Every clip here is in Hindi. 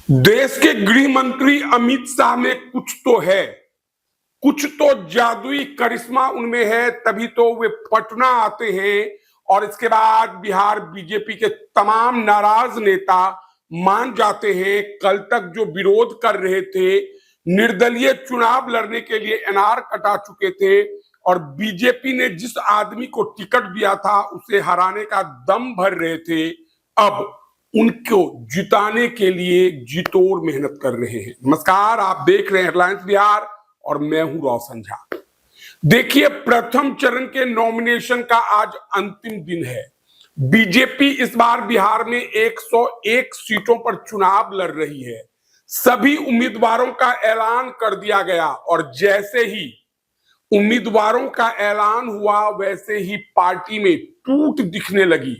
देश के गृह मंत्री अमित शाह में कुछ तो है, कुछ तो जादुई करिश्मा उनमें है, तभी तो वे पटना आते हैं और इसके बाद बिहार बीजेपी के तमाम नाराज नेता मान जाते हैं। कल तक जो विरोध कर रहे थे, निर्दलीय चुनाव लड़ने के लिए एनआर कटा चुके थे और बीजेपी ने जिस आदमी को टिकट दिया था उसे हराने का दम भर रहे थे, अब उनको जिताने के लिए जीतोड़ मेहनत कर रहे हैं। नमस्कार, आप देख रहे हैं हेडलाइंस बिहार और मैं हूं रोशन झा। देखिए, प्रथम चरण के नॉमिनेशन का आज अंतिम दिन है। बीजेपी इस बार बिहार में 101 सीटों पर चुनाव लड़ रही है। सभी उम्मीदवारों का ऐलान कर दिया गया और जैसे ही उम्मीदवारों का ऐलान हुआ वैसे ही पार्टी में टूट दिखने लगी।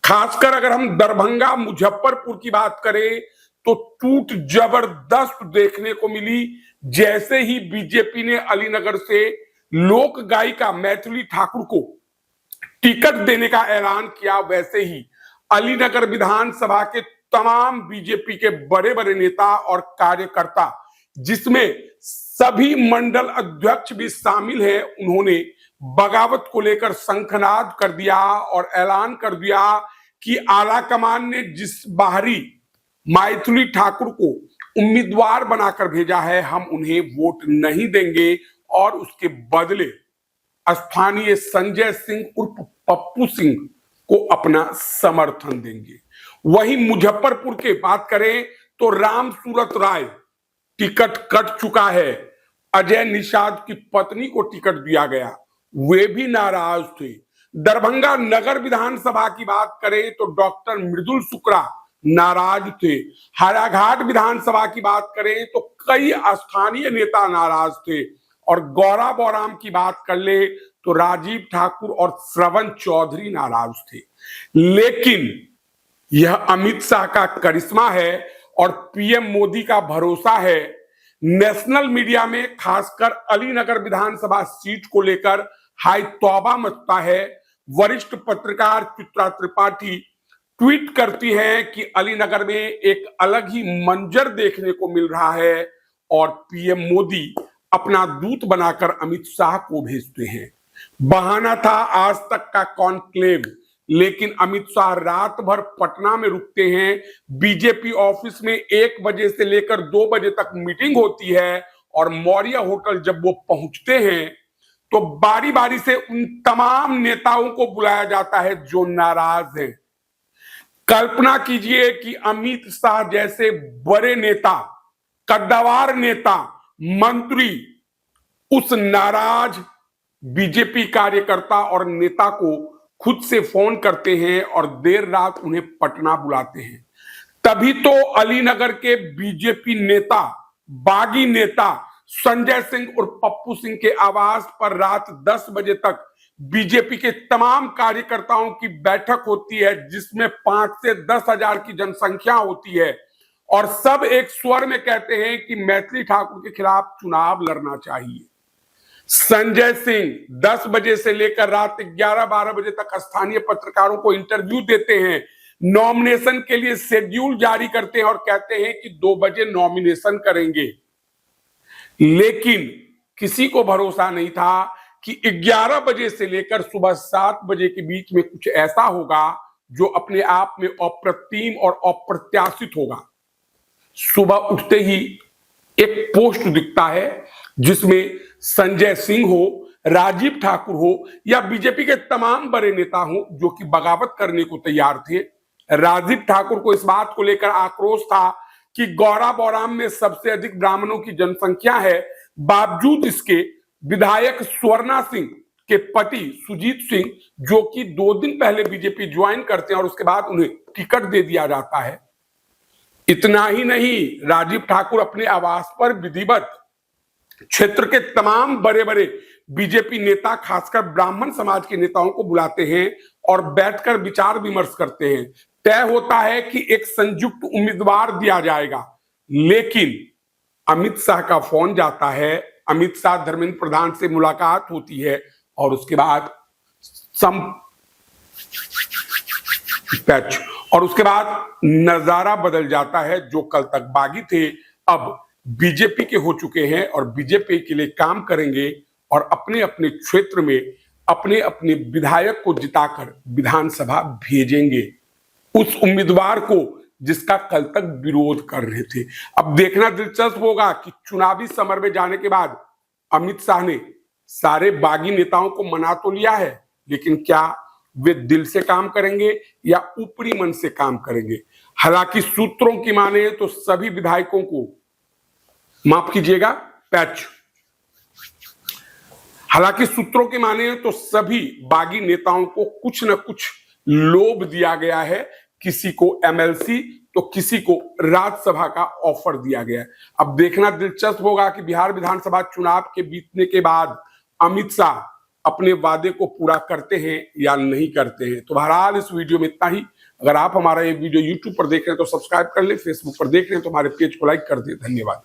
खासकर अगर हम दरभंगा मुजफ्फरपुर की बात करें तो टूट जबरदस्त देखने को मिली। जैसे ही बीजेपी ने अलीनगर से लोक गायिका मैथिली ठाकुर को टिकट देने का ऐलान किया, वैसे ही अलीनगर विधानसभा के तमाम बीजेपी के बड़े बड़े नेता और कार्यकर्ता, जिसमें सभी मंडल अध्यक्ष भी शामिल हैं, उन्होंने बगावत को लेकर शंखनाद कर दिया और ऐलान कर दिया कि आला कमान ने जिस बाहरी मैथिली ठाकुर को उम्मीदवार बनाकर भेजा है, हम उन्हें वोट नहीं देंगे और उसके बदले स्थानीय संजय सिंह उर्फ पप्पू सिंह को अपना समर्थन देंगे। वहीं मुजफ्फरपुर की बात करें तो राम सूरत राय टिकट कट चुका है। अजय निषाद की पत्नी को टिकट दिया गया, वे भी नाराज थे। दरभंगा नगर विधानसभा की बात करें तो डॉक्टर मृदुल शुक्ला नाराज थे। हायाघाट विधानसभा की बात करें तो कई स्थानीय नेता नाराज थे और गौरा बौराम की बात कर ले तो राजीव ठाकुर और श्रवण चौधरी नाराज थे। लेकिन यह अमित शाह का करिश्मा है और पीएम मोदी का भरोसा है। नेशनल मीडिया में खासकर अलीनगर विधानसभा सीट को लेकर हाई तौबा मचता है। वरिष्ठ पत्रकार चित्रा त्रिपाठी ट्वीट करती हैं कि अलीनगर में एक अलग ही मंजर देखने को मिल रहा है और पीएम मोदी अपना दूत बनाकर अमित शाह को भेजते हैं। बहाना था आज तक का कॉन्क्लेव, लेकिन अमित शाह रात भर पटना में रुकते हैं। बीजेपी ऑफिस में 1 बजे से लेकर 2 बजे तक मीटिंग होती है और मौर्य होटल जब वो पहुंचते हैं तो बारी बारी से उन तमाम नेताओं को बुलाया जाता है जो नाराज हैं। कल्पना कीजिए कि अमित शाह जैसे बड़े नेता, कद्दावर नेता, मंत्री उस नाराज बीजेपी कार्यकर्ता और नेता को खुद से फोन करते हैं और देर रात उन्हें पटना बुलाते हैं। तभी तो अलीनगर के बीजेपी नेता, बागी नेता संजय सिंह और पप्पू सिंह के आवास पर रात 10 बजे तक बीजेपी के तमाम कार्यकर्ताओं की बैठक होती है, जिसमें 5 से 10 हजार की जनसंख्या होती है और सब एक स्वर में कहते हैं कि मैथिली ठाकुर के खिलाफ चुनाव लड़ना चाहिए। संजय सिंह 10 बजे से लेकर रात 11-12 बजे तक स्थानीय पत्रकारों को इंटरव्यू देते हैं, नॉमिनेशन के लिए शेड्यूल जारी करते हैं और कहते हैं कि 2 बजे नॉमिनेशन करेंगे। लेकिन किसी को भरोसा नहीं था कि 11 बजे से लेकर सुबह 7 बजे के बीच में कुछ ऐसा होगा जो अपने आप में अप्रतिम और अप्रत्याशित होगा। सुबह उठते ही एक पोस्ट दिखता है जिसमें संजय सिंह हो, राजीव ठाकुर हो या बीजेपी के तमाम बड़े नेता हो जो कि बगावत करने को तैयार थे। राजीव ठाकुर को इस बात को लेकर आक्रोश था कि गौरा बौराम में सबसे अधिक ब्राह्मणों की जनसंख्या है, बावजूद इसके विधायक स्वर्णा सिंह के पति सुजीत सिंह, जो कि 2 दिन पहले बीजेपी ज्वाइन करते हैं और उसके बाद उन्हें टिकट दे दिया जाता है। इतना ही नहीं, राजीव ठाकुर अपने आवास पर विधिवत क्षेत्र के तमाम बड़े बड़े बीजेपी नेता, खासकर ब्राह्मण समाज के नेताओं को बुलाते हैं और बैठकर विचार विमर्श करते हैं। तय होता है कि एक संयुक्त उम्मीदवार दिया जाएगा, लेकिन अमित शाह का फोन जाता है, अमित शाह धर्मेंद्र प्रधान से मुलाकात होती है और उसके बाद पैच। और उसके बाद नजारा बदल जाता है। जो कल तक बागी थे अब बीजेपी के हो चुके हैं और बीजेपी के लिए काम करेंगे और अपने अपने क्षेत्र में अपने अपने विधायक को जिताकर विधानसभा भेजेंगे उस उम्मीदवार को जिसका कल तक विरोध कर रहे थे। अब देखना दिलचस्प होगा कि चुनावी समर में जाने के बाद अमित शाह ने सारे बागी नेताओं को मना तो लिया है, लेकिन क्या वे दिल से काम करेंगे या ऊपरी मन से काम करेंगे? हालांकि सूत्रों की माने तो सभी विधायकों को, माफ कीजिएगा, पैच, हालांकि सूत्रों की माने तो सभी बागी नेताओं को कुछ न कुछ लोभ दिया गया है। किसी को एमएलसी तो किसी को राज्यसभा का ऑफर दिया गया है। अब देखना दिलचस्प होगा कि बिहार विधानसभा चुनाव के बीतने के बाद अमित शाह अपने वादे को पूरा करते हैं या नहीं करते हैं। तो बहरहाल इस वीडियो में इतना ही। अगर आप हमारा ये वीडियो यूट्यूब पर देख रहे हैं तो सब्सक्राइब कर लें, फेसबुक पर देख रहे हैं तो हमारे पेज को लाइक कर दें। धन्यवाद।